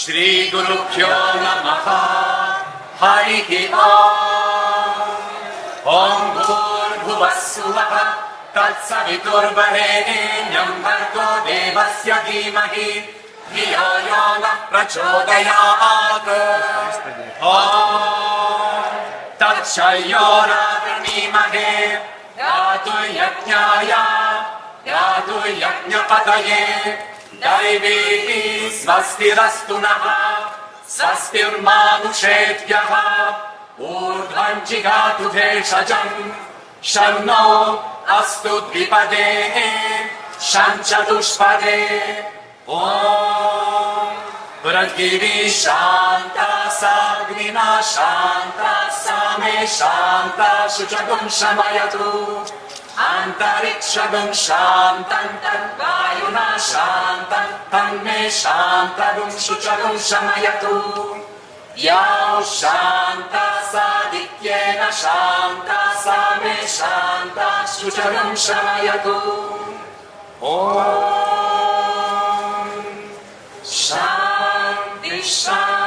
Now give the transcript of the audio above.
श्री गुरुभ्यो नमः हरिः ॐ भूर्भुवः स्वः तत्सवितुर्वरेण्यं भर्गो देवस्य धीमहि धियो यो नः प्रचोदयात् ॐ तत्सयोरावृणीमहे यातु यज्ञाय यातु यज्ञपतये दैवीः स्वस्तिरस्तु नः स्वस्तिर्मानुषेभ्यः ऊर्ध्वं जिगातु भेषजम् शन्नो अस्तु द्विपदे शञ्चतुष्पदे ॐ पृथिवी शान्ता साग्निना शान्ता सामे शान्ता शुचगुं शमयतु अन्तरिक्षगुं शान्तं तद्वायुना शान्तं तन्मे शान्तगुं शुचगुं शमयतु या शान्ता सादित्येन शान्ता सामे शान्ता शुचगुं शमयतु ॐ शान्ति शान्ति